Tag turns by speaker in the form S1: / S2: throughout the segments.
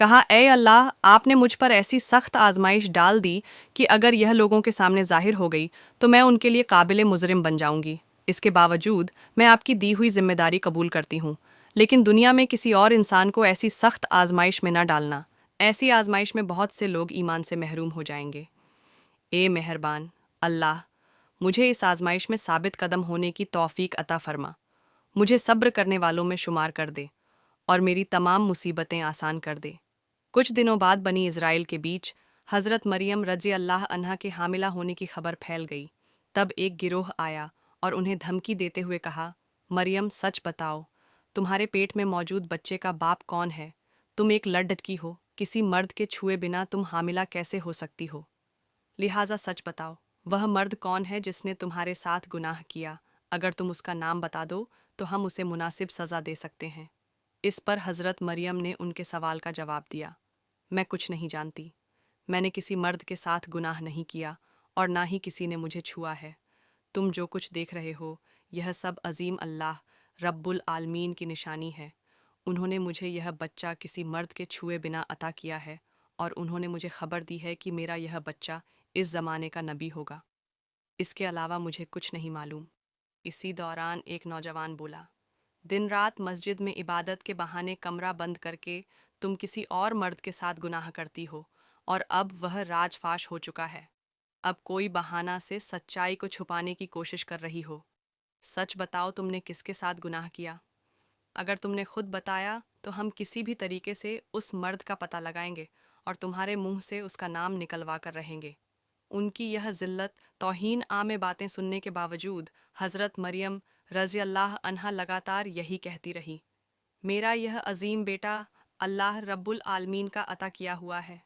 S1: کہا اے اللہ آپ نے مجھ پر ایسی سخت آزمائش ڈال دی کہ اگر یہ لوگوں کے سامنے ظاہر ہو گئی تو میں ان کے لیے قابل مجرم بن جاؤں گی۔ اس کے باوجود میں آپ کی دی ہوئی ذمہ داری قبول کرتی ہوں، لیکن دنیا میں کسی اور انسان کو ایسی سخت آزمائش میں نہ ڈالنا۔ ایسی آزمائش میں بہت سے لوگ ایمان سے محروم ہو جائیں گے۔ اے مہربان اللہ، مجھے اس آزمائش میں ثابت قدم ہونے کی توفیق عطا فرما، مجھے صبر کرنے والوں میں شمار کر دے اور میری تمام مصیبتیں آسان کر دے۔ کچھ دنوں بعد بنی اسرائیل کے بیچ حضرت مریم رضی اللہ عنہا کے حاملہ ہونے کی خبر پھیل گئی۔ تب ایک گروہ آیا اور انہیں دھمکی دیتے ہوئے کہا، مریم سچ بتاؤ، تمہارے پیٹ میں موجود بچے کا باپ کون ہے؟ تم ایک لڑکی ہو، کسی مرد کے چھوئے بنا تم حاملہ کیسے ہو سکتی ہو؟ لہٰذا سچ بتاؤ، وہ مرد کون ہے جس نے تمہارے ساتھ گناہ کیا؟ اگر تم اس کا نام بتا دو تو ہم اسے مناسب سزا دے سکتے ہیں۔ اس پر حضرت مریم نے ان کے سوال کا جواب دیا، میں کچھ نہیں جانتی، میں نے کسی مرد کے ساتھ گناہ نہیں کیا اور نہ ہی کسی نے مجھے چھوا ہے۔ تم جو کچھ دیکھ رہے ہو یہ سب عظیم اللہ رب العالمین کی نشانی ہے۔ انہوں نے مجھے یہ بچہ کسی مرد کے چھوئے بنا عطا کیا ہے اور انہوں نے مجھے خبر دی ہے کہ میرا یہ بچہ اس زمانے کا نبی ہوگا۔ اس کے علاوہ مجھے کچھ نہیں معلوم۔ اسی دوران ایک نوجوان بولا، دن رات مسجد میں عبادت کے بہانے کمرہ بند کر کے تم کسی اور مرد کے ساتھ گناہ کرتی ہو اور اب وہ راج فاش ہو چکا ہے۔ اب کوئی بہانہ سے سچائی کو چھپانے کی کوشش کر رہی ہو۔ سچ بتاؤ تم نے کس کے ساتھ گناہ کیا؟ اگر تم نے خود بتایا تو ہم کسی بھی طریقے سے اس مرد کا پتہ لگائیں گے اور تمہارے منہ سے اس کا نام نکلوا کر رہیں گے۔ ان کی یہ ذلت توہین عام باتیں سننے کے باوجود حضرت مریم رضی اللہ عنہا لگاتار یہی کہتی رہی، میرا یہ عظیم بیٹا اللہ رب العالمین کا عطا کیا ہوا ہے،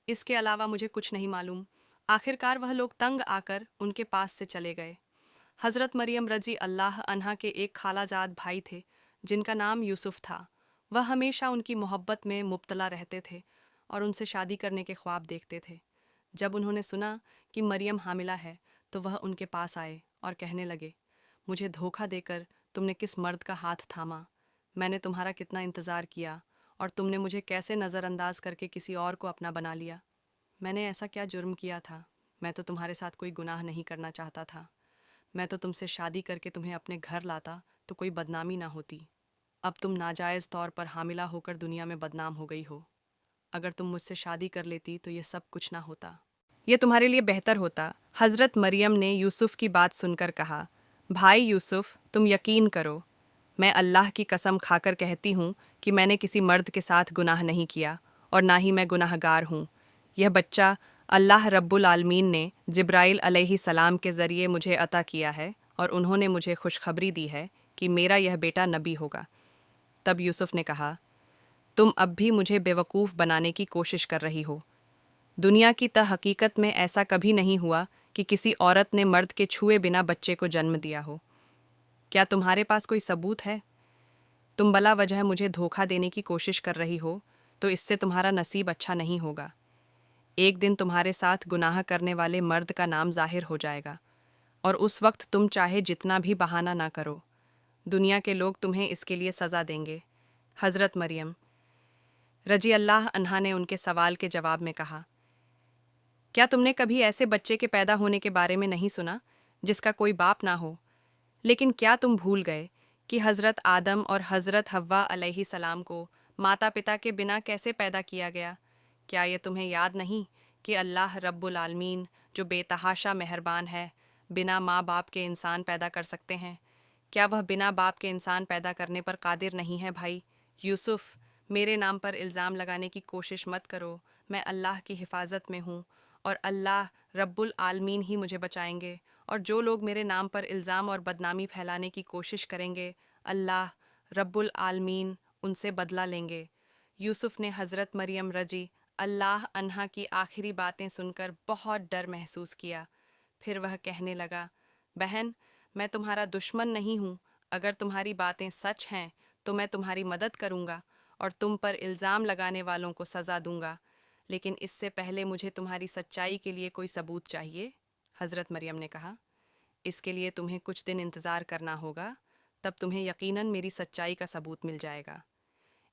S1: اس کے علاوہ مجھے کچھ نہیں معلوم۔ آخرکار وہ لوگ تنگ آ کر ان کے پاس سے چلے گئے۔ حضرت مریم رضی اللہ عنہا کے ایک خالہ جاد بھائی تھے جن کا نام یوسف تھا۔ وہ ہمیشہ ان کی محبت میں مبتلا رہتے تھے اور ان سے شادی کرنے کے خواب دیکھتے تھے۔ جب انہوں نے سنا کہ مریم حاملہ ہے تو وہ ان کے پاس آئے اور کہنے لگے، مجھے دھوکہ دے کر تم نے کس مرد کا ہاتھ تھاما؟ میں نے تمہارا کتنا انتظار کیا اور تم نے مجھے کیسے نظر انداز کر کے کسی اور کو اپنا بنا لیا؟ میں نے ایسا کیا جرم کیا تھا؟ میں تو تمہارے ساتھ کوئی گناہ نہیں کرنا چاہتا تھا۔ میں تو تم سے شادی کر کے تمہیں اپنے گھر لاتا تو کوئی بدنامی نہ ہوتی۔ اب تم ناجائز طور پر حاملہ ہو کر دنیا میں بدنام ہو گئی ہو۔ اگر تم مجھ سے شادی کر لیتی تو یہ سب کچھ نہ ہوتا۔ یہ تمہارے لیے بہتر ہوتا۔ حضرت مریم نے یوسف کی بات سن کر کہا، بھائی یوسف تم یقین کرو، میں اللہ کی قسم کھا کر کہتی ہوں کہ میں نے کسی مرد کے ساتھ گناہ نہیں کیا اور نہ ہی میں گناہ گار ہوں۔ یہ بچہ اللہ رب العالمین نے جبرائیل علیہ السلام کے ذریعے مجھے عطا کیا ہے اور انہوں نے مجھے خوشخبری دی ہے کہ میرا یہ بیٹا نبی ہوگا۔ تب یوسف نے کہا، تم اب بھی مجھے بیوقوف بنانے کی کوشش کر رہی ہو۔ دنیا کی حقیقت میں ایسا کبھی نہیں ہوا کہ کسی عورت نے مرد کے چھوئے بنا بچے کو جنم دیا ہو۔ کیا تمہارے پاس کوئی ثبوت ہے؟ تم بلا وجہ مجھے دھوکہ دینے کی کوشش کر رہی ہو تو اس سے تمہارا نصیب اچھا نہیں ہوگا۔ ایک دن تمہارے ساتھ گناہ کرنے والے مرد کا نام ظاہر ہو جائے گا اور اس وقت تم چاہے جتنا بھی بہانہ نہ کرو، دنیا کے لوگ تمہیں اس کے لیے سزا دیں گے۔ حضرت مریم رضی اللہ عنہا نے ان کے سوال کے جواب میں کہا، کیا تم نے کبھی ایسے بچے کے پیدا ہونے کے بارے میں نہیں سنا جس کا کوئی باپ نہ ہو؟ لیکن کیا تم بھول گئے کہ حضرت آدم اور حضرت حوا علیہ السلام کو ماتا پتا کے بنا کیسے پیدا کیا گیا؟ کیا یہ تمہیں یاد نہیں کہ اللہ رب العالمین جو بے تحاشا مہربان ہے بنا ماں باپ کے انسان پیدا کر سکتے ہیں؟ کیا وہ بنا باپ کے انسان پیدا کرنے پر قادر نہیں ہے؟ بھائی یوسف، میرے نام پر الزام لگانے کی کوشش مت کرو، میں اللہ کی حفاظت میں ہوں اور اللہ رب العالمین ہی مجھے بچائیں گے، اور جو لوگ میرے نام پر الزام اور بدنامی پھیلانے کی کوشش کریں گے اللہ رب العالمین ان سے بدلہ لیں گے۔ یوسف نے حضرت مریم رضی اللہ عنہا کی آخری باتیں سن کر بہت ڈر محسوس کیا۔ پھر وہ کہنے لگا، بہن میں تمہارا دشمن نہیں ہوں، اگر تمہاری باتیں سچ ہیں تو میں تمہاری مدد کروں گا اور تم پر الزام لگانے والوں کو سزا دوں گا، لیکن اس سے پہلے مجھے تمہاری سچائی کے لیے کوئی ثبوت چاہیے۔ حضرت مریم نے کہا، اس کے لیے تمہیں کچھ دن انتظار کرنا ہوگا، تب تمہیں یقیناً میری سچائی کا ثبوت مل جائے گا۔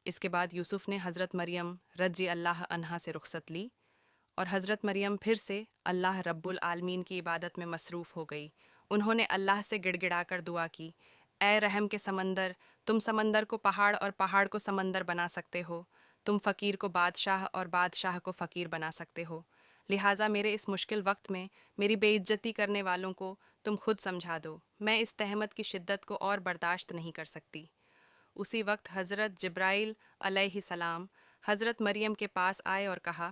S1: اس کے بعد یوسف نے حضرت مریم رضی اللہ عنہا سے رخصت لی اور حضرت مریم پھر سے اللہ رب العالمین کی عبادت میں مصروف ہو گئی۔ انہوں نے اللہ سے گڑ گڑا کر دعا کی، اے رحم کے سمندر، تم سمندر کو پہاڑ اور پہاڑ کو سمندر بنا سکتے ہو، تم فقیر کو بادشاہ اور بادشاہ کو فقیر بنا سکتے ہو، لہٰذا میرے اس مشکل وقت میں میری بے عزتی کرنے والوں کو تم خود سمجھا دو، میں اس تہمت کی شدت کو اور برداشت نہیں کر سکتی۔ اسی وقت حضرت جبرائیل علیہ السلام حضرت مریم کے پاس آئے اور کہا،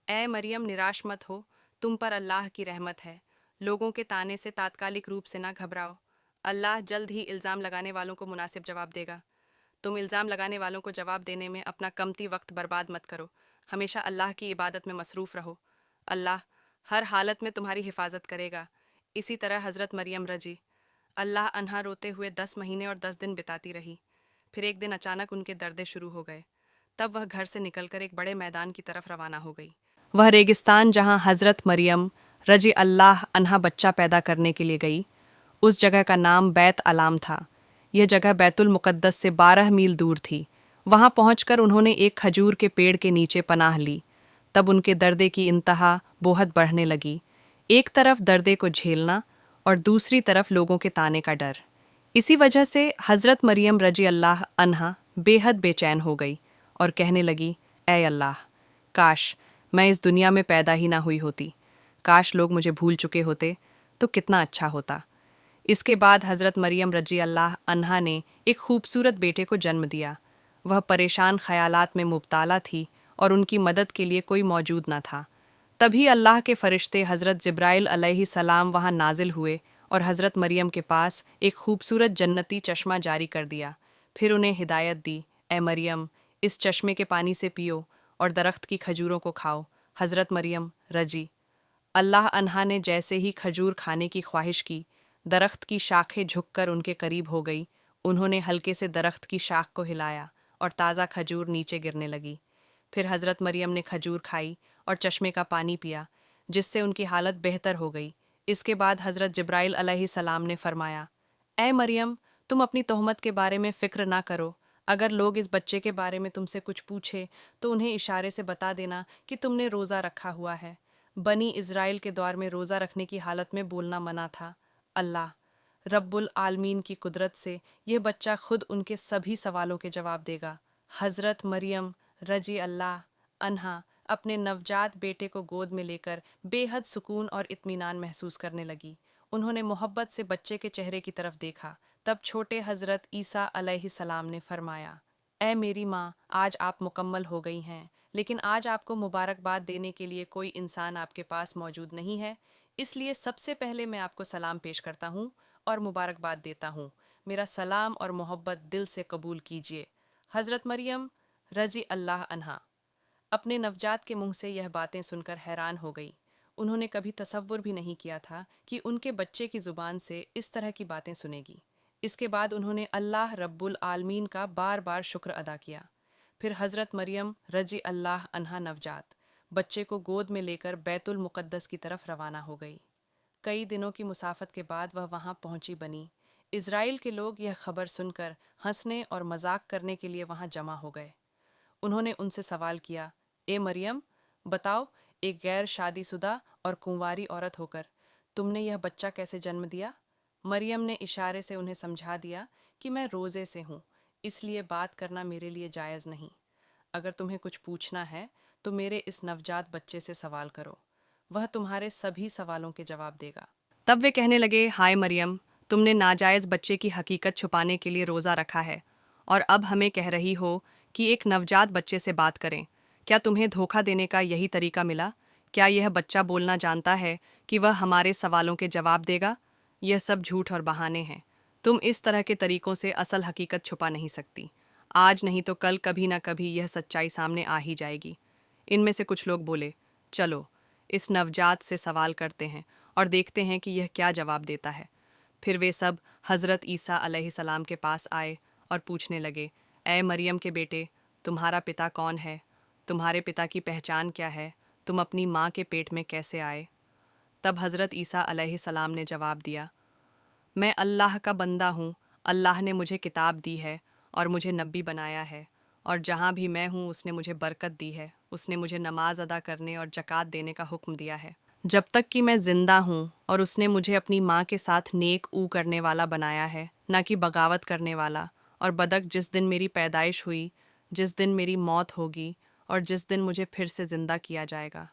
S1: اے مریم نراش مت ہو، تم پر اللہ کی رحمت ہے، لوگوں کے طانے سے تاتکالک روپ سے نہ گھبراؤ، اللہ جلد ہی الزام لگانے والوں کو مناسب جواب دے گا۔ تم الزام لگانے والوں کو جواب دینے میں اپنا کمتی وقت برباد مت کرو، ہمیشہ اللہ کی عبادت میں مصروف رہو، اللہ ہر حالت میں تمہاری حفاظت کرے گا۔ اسی طرح حضرت مریم رضی اللہ عنہا روتے ہوئے 10 مہینے اور 10 دن بتاتی رہی۔ پھر ایک دن اچانک ان کے دردے شروع ہو گئے، تب وہ گھر سے نکل کر ایک بڑے میدان کی طرف روانہ ہو گئی۔ وہ ریگستان جہاں حضرت مریم رضی اللہ عنہا بچہ پیدا کرنے کے لیے گئی، اس جگہ کا نام بیت علام تھا۔ یہ جگہ بیت المقدس سے 12 میل دور تھی۔ وہاں پہنچ کر انہوں نے ایک کھجور کے پیڑ کے نیچے پناہ لی۔ تب ان کے دردے کی انتہا بہت بڑھنے لگی، ایک طرف دردے کو جھیلنا اور دوسری طرف لوگوں کے طانے کا ڈر۔ اسی وجہ سے حضرت مریم رضی اللہ عنہا بے حد بے چین ہو گئی اور کہنے لگی، اے اللہ، کاش میں اس دنیا میں پیدا ہی نہ ہوئی ہوتی، کاش لوگ مجھے بھول چکے ہوتے تو کتنا اچھا ہوتا۔ اس کے بعد حضرت مریم رضی اللہ عنہا نے ایک خوبصورت بیٹے کو جنم دیا۔ وہ پریشان خیالات میں مبتلا تھی اور ان کی مدد کے لیے کوئی موجود نہ تھا۔ تبھی اللہ کے فرشتے حضرت جبرائیل علیہ السلام وہاں نازل ہوئے اور حضرت مریم کے پاس ایک خوبصورت جنتی چشمہ جاری کر دیا۔ پھر انہیں ہدایت دی، اے مریم، اس چشمے کے پانی سے پیو اور درخت کی کھجوروں کو کھاؤ۔ حضرت مریم رضی اللہ عنہا نے جیسے ہی کھجور کھانے کی خواہش کی، درخت کی شاخیں جھک کر ان کے قریب ہو گئی۔ انہوں نے ہلکے سے درخت کی شاخ کو ہلایا اور تازہ کھجور نیچے گرنے لگی۔ پھر حضرت مریم نے کھجور کھائی اور چشمے کا پانی پیا، جس سے ان کی حالت بہتر ہو گئی۔ اس کے بعد حضرت جبرائیل علیہ السلام نے فرمایا، اے مریم، تم اپنی تہمت کے بارے میں فکر نہ کرو، اگر لوگ اس بچے کے بارے میں تم سے کچھ پوچھے تو انہیں اشارے سے بتا دینا کہ تم نے روزہ رکھا ہوا ہے۔ بنی اسرائیل کے دور میں روزہ رکھنے کی حالت میں بولنا منع تھا۔ اللہ رب العالمین کی قدرت سے یہ بچہ خود ان کے سبھی سوالوں کے جواب دے گا۔ حضرت مریم رضی اللہ عنہا اپنے نوجات بیٹے کو گود میں لے کر بے حد سکون اور اطمینان محسوس کرنے لگی۔ انہوں نے محبت سے بچے کے چہرے کی طرف دیکھا، تب چھوٹے حضرت عیسیٰ علیہ السلام نے فرمایا، اے میری ماں، آج آپ مکمل ہو گئی ہیں، لیکن آج آپ کو مبارکباد دینے کے لیے کوئی انسان آپ کے پاس موجود نہیں ہے، اس لیے سب سے پہلے میں آپ کو سلام پیش کرتا ہوں اور مبارکباد دیتا ہوں۔ میرا سلام اور محبت دل سے قبول کیجیے۔ حضرت مریم رضی اللہ عنہا اپنے نوجات کے منہ سے یہ باتیں سن کر حیران ہو گئی۔ انہوں نے کبھی تصور بھی نہیں کیا تھا کہ ان کے بچے کی زبان سے اس طرح کی باتیں سنے گی۔ اس کے بعد انہوں نے اللہ رب العالمین کا بار بار شکر ادا کیا۔ پھر حضرت مریم رضی اللہ عنہا نوجات بچے کو گود میں لے کر بیت المقدس کی طرف روانہ ہو گئی۔ کئی دنوں کی مسافت کے بعد وہ وہاں پہنچی۔ بنی اسرائیل کے لوگ یہ خبر سن کر ہنسنے اور مذاق کرنے کے لیے وہاں جمع ہو گئے۔ انہوں نے ان سے سوال کیا، اے مریم، بتاؤ، ایک غیر شادی شدہ اور کنواری عورت ہو کر تم نے یہ بچہ کیسے جنم دیا؟ مریم نے اشارے سے انہیں سمجھا دیا کہ میں روزے سے ہوں، اس لیے بات کرنا میرے لیے جائز نہیں۔ اگر تمہیں کچھ پوچھنا ہے تو میرے اس نوجات بچے سے سوال کرو، وہ تمہارے سبھی سوالوں کے جواب دے گا۔ تب وہ کہنے لگے، ہائے مریم، تم نے ناجائز بچے کی حقیقت چھپانے کے لیے روزہ رکھا ہے اور اب ہمیں کہہ رہی ہو کہ ایک نوجات بچے سے بات کریں۔ کیا تمہیں دھوکہ دینے کا یہی طریقہ ملا؟ کیا یہ بچہ بولنا جانتا ہے کہ وہ ہمارے سوالوں کے جواب دے گا؟ یہ سب جھوٹ اور بہانے ہیں۔ تم اس طرح کے طریقوں سے اصل حقیقت چھپا نہیں سکتی۔ آج نہیں تو کل کبھی نہ کبھی یہ سچائی سامنے آ ہی جائے گی۔ ان میں سے کچھ لوگ بولے، چلو اس نوجات سے سوال کرتے ہیں اور دیکھتے ہیں کہ یہ کیا جواب دیتا ہے۔ پھر وہ سب حضرت عیسیٰ علیہ السلام کے پاس آئے اور پوچھنے لگے، اے مریم کے بیٹے، تمہارا پتا کون ہے؟ تمہارے پتا کی پہچان کیا ہے؟ تم اپنی ماں کے پیٹ میں کیسے آئے؟ تب حضرت عیسیٰ علیہ السلام نے جواب دیا، میں اللہ کا بندہ ہوں، اللہ نے مجھے کتاب دی ہے اور مجھے نبی بنایا ہے، اور جہاں بھی میں ہوں اس نے مجھے برکت دی ہے، اس نے مجھے نماز ادا کرنے اور زکوٰۃ دینے کا حکم دیا ہے۔ جب تک کہ میں زندہ ہوں، اور اس نے مجھے اپنی ماں کے ساتھ نیک کرنے والا بنایا ہے، نہ کہ بغاوت کرنے والا اور بدک، جس دن میری پیدائش ہوئی، جس دن میری موت ہوگی اور جس دن مجھے پھر سے زندہ کیا جائے گا۔